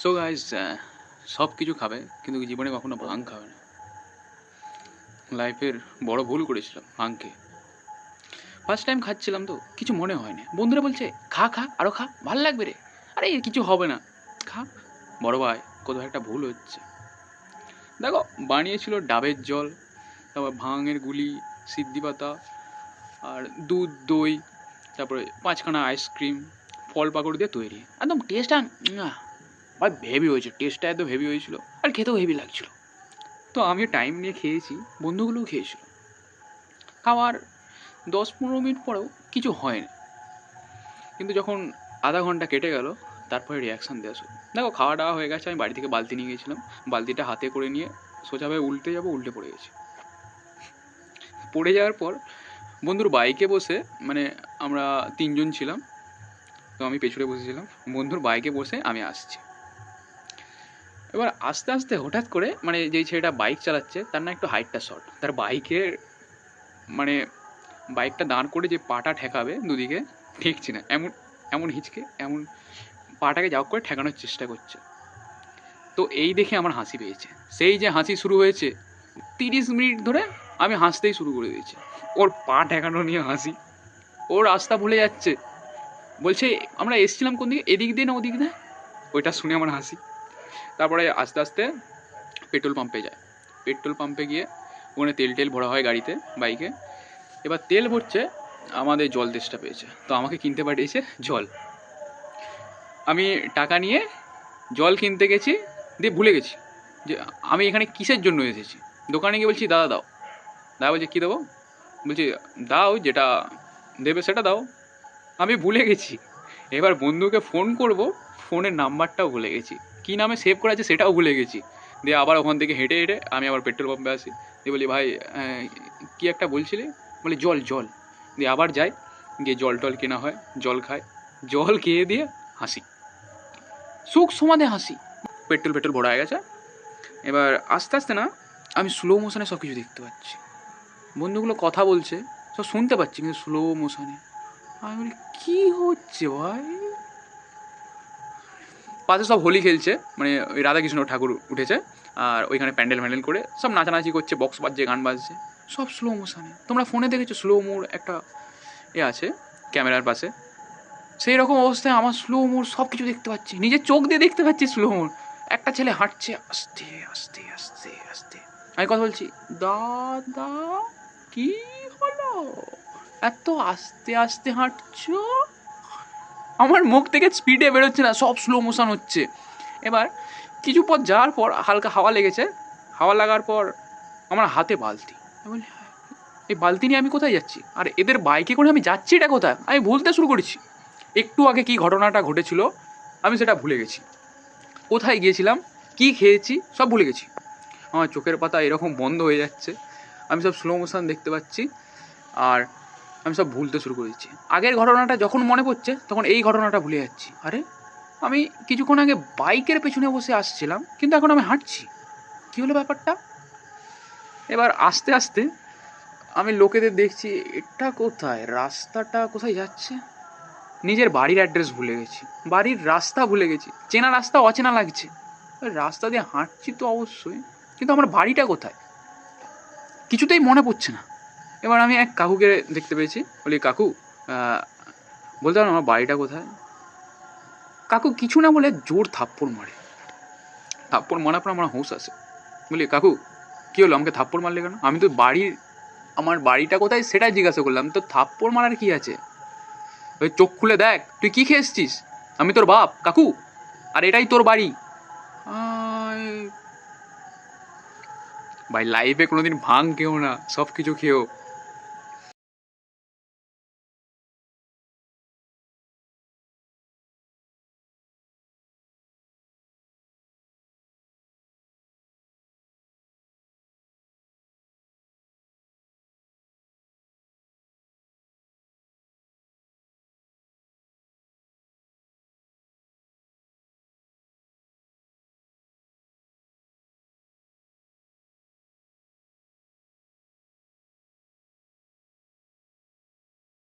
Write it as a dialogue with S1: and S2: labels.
S1: So guys, সব কিছু খাবে কিন্তু জীবনে কখনো ভাং খাবে না। লাইফের বড় ভুল করেছিলাম ভাং খেয়ে। ফার্স্ট টাইম খাচ্ছিলাম তো কিছু মনে হয় না, বন্ধুরা বলছে খা খা আরও খা, ভাল লাগবে রে, আরে এর কিছু হবে না, খা। বড় ভাই কোথাও একটা ভুল হচ্ছে। দেখো, বানিয়েছিল ডাবের জল, তারপর ভাঙের গুলি, সিদ্ধি পাতা, আর দুধ, দই, তারপরে 5খানা আইসক্রিম, ফল পাকড় দিয়ে তৈরি। একদম টেস্টটা ভাই হেভি হয়েছে, টেস্টটা একদম হেভি হয়েছিল, আর খেতেও হেভি লাগছিল। তো আমি টাইম নিয়ে খেয়েছি, বন্ধুগুলোও খেয়েছিল। খাওয়ার 10-15 মিনিট পরেও কিছু হয়নি, কিন্তু যখন আধা ঘন্টা কেটে গেল তারপরে রিয়াকশান দেওয়া শুরু। দেখো, খাওয়া দাওয়া হয়ে গেছে, আমি বাড়ি থেকে বালতি নিয়ে গেছিলাম, বালতিটা হাতে করে নিয়ে সোজাভাবে উল্টে যাবো, উল্টে পড়ে গেছি। পড়ে যাওয়ার পর বন্ধুর বাইকে বসে, মানে আমরা 3জন ছিলাম, তো আমি পেছনে বসেছিলাম, বন্ধুর বাইকে বসে আমি আসছি। এবার আস্তে আস্তে হঠাৎ করে, মানে যেই ছেলেটা বাইক চালাচ্ছে তার না একটু হাইটটা শর্ট, তার বাইকের মানে বাইকটা দাঁড় করে যে পাটা ঠেকাবে দুদিকে, ঠেকছে না, এমন এমন হিচকে, এমন পাটাকে যাও করে ঠেকানোর চেষ্টা করছে। তো এই দেখে আমার হাসি পেয়েছে। সেই যে হাসি শুরু হয়েছে, 30 মিনিট ধরে আমি হাসতেই শুরু করে দিয়েছি। ওর পা ঠেকানো নিয়ে হাসি, ওর রাস্তা ভুলে যাচ্ছে, বলছে আমরা এসছিলাম কোন দিকে, এদিক দিয়ে না ওদিক দিয়ে। ওইটা শুনে আমার হাসি। তারপরে আস্তে আস্তে পেট্রোল পাম্পে যায়, পেট্রোল পাম্পে গিয়ে ওখানে তেল টেল ভরা হয় গাড়িতে, বাইকে। এবার তেল ভরছে, আমাদের জল তেষ্টা পেয়েছে, তো আমাকে কিনতে পাঠিয়েছে জল। আমি টাকা নিয়ে জল কিনতে গেছি, দিয়ে ভুলে গেছি যে আমি এখানে কিসের জন্য এসেছি। দোকানে গিয়ে বলছি দাদা দাও, দাদা বলছে কী দেবো, বলছি দাও যেটা দেবে সেটা দাও। আমি ভুলে গেছি। এবার বন্ধুকে ফোন করব, ফোনের নাম্বারটাও ভুলে গেছি, কী নামে সেভ করা আছে সেটাও ভুলে গেছি। দিয়ে আবার ওখান থেকে হেঁটে হেঁটে আমি আবার পেট্রোল পাম্পে আসি, দিয়ে বলি ভাই কী একটা বলছিলে, বলে জল জল। দিয়ে আবার যাই, গিয়ে জল টল কেনা হয়, জল খাই, জল খেয়ে দিয়ে হাসি, সুখ সমাধে হাসি। পেট্রোল ভরা হয়ে গেছে। এবার আস্তে আস্তে না, আমি স্লো মোশনে সব কিছু দেখতে পাচ্ছি, বন্ধুগুলো কথা বলছে, সব শুনতে পাচ্ছি কিন্তু স্লো মোশনে। আমি বলি কী হচ্ছে ভাই। পাশে সব হোলি খেলছে, মানে ওই রাধাকৃষ্ণ ঠাকুর উঠেছে, আর ওইখানে প্যান্ডেল ফ্যান্ডেল করে সব নাচানাচি করছে, বক্স বাজছে, গান বাজছে, সব স্লো মোশনে। তোমরা ফোনে দেখেছো স্লো মোর একটা আছে ক্যামেরার পাশে, সেই রকম অবস্থায় আমার স্লো মোর সব কিছু দেখতে পাচ্ছি, নিজের চোখ দিয়ে দেখতে পাচ্ছি স্লো মোর। একটা ছেলে হাঁটছে আস্তে আস্তে আস্তে আস্তে, আমি কথা বলছি দাদা কি হলো, এত আস্তে আস্তে হাঁটছো। আমার মুখ থেকে স্পিডে বেরোচ্ছে না, সব স্লো মোশন হচ্ছে। এবার কিছু পথ যাওয়ার পর হালকা হাওয়া লেগেছে, হাওয়া লাগার পর আমার হাতে বালতি, আমি বলি এই বালতি নিয়ে আমি কোথায় যাচ্ছি, আর এদের বাইকে করে আমি যাচ্ছি এটা কোথায়, আমি ভুলতে শুরু করেছি। একটু আগে কী ঘটনাটা ঘটেছিল আমি সেটা ভুলে গেছি, কোথায় গিয়েছিলাম, কী খেয়েছি সব ভুলে গেছি। আমার চোখের পাতা এরকম বন্ধ হয়ে যাচ্ছে, আমি সব স্লো মোশন দেখতে পাচ্ছি, আর আমি সব ভুলতে শুরু করে দিচ্ছি। আগের ঘটনাটা যখন মনে পড়ছে তখন এই ঘটনাটা ভুলে যাচ্ছি। আরে আমি কিছুক্ষণ আগে বাইকের পেছনে বসে আসছিলাম, কিন্তু এখন আমি হাঁটছি, কী হলো ব্যাপারটা। এবার আস্তে আস্তে আমি লোকেদের দেখছি, এটা কোথায়, রাস্তাটা কোথায় যাচ্ছে, নিজের বাড়ির অ্যাড্রেস ভুলে গেছি, বাড়ির রাস্তা ভুলে গেছি, চেনা রাস্তা অচেনা লাগছে। রাস্তা দিয়ে হাঁটছি তো অবশ্যই, কিন্তু আমার বাড়িটা কোথায় কিছুতেই মনে পড়ছে না। এবার আমি এক কাকুকে দেখতে পেয়েছি, বলি কাকু বলতে পারো আমার বাড়িটা কোথায়। কাকু কিছু না বলে জোর থাপ্পড় মারে, থাপ্পড় মারার পর আমার হুঁশ আসে। বলি কাকু কী হলো, আমাকে থাপ্পড় মারলে কেন, আমি তো আমার বাড়িটা কোথায় সেটাই জিজ্ঞাসা করলাম, তো থাপ্পড় মারার কী আছে। ওই চোখ খুলে দেখ, তুই কী খেয়ে এসছিস, আমি তোর বাপ কাকু, আর এটাই তোর বাড়ি। ভাই লাইফে কোনোদিন ভাং খেও না, সব কিছু খেও।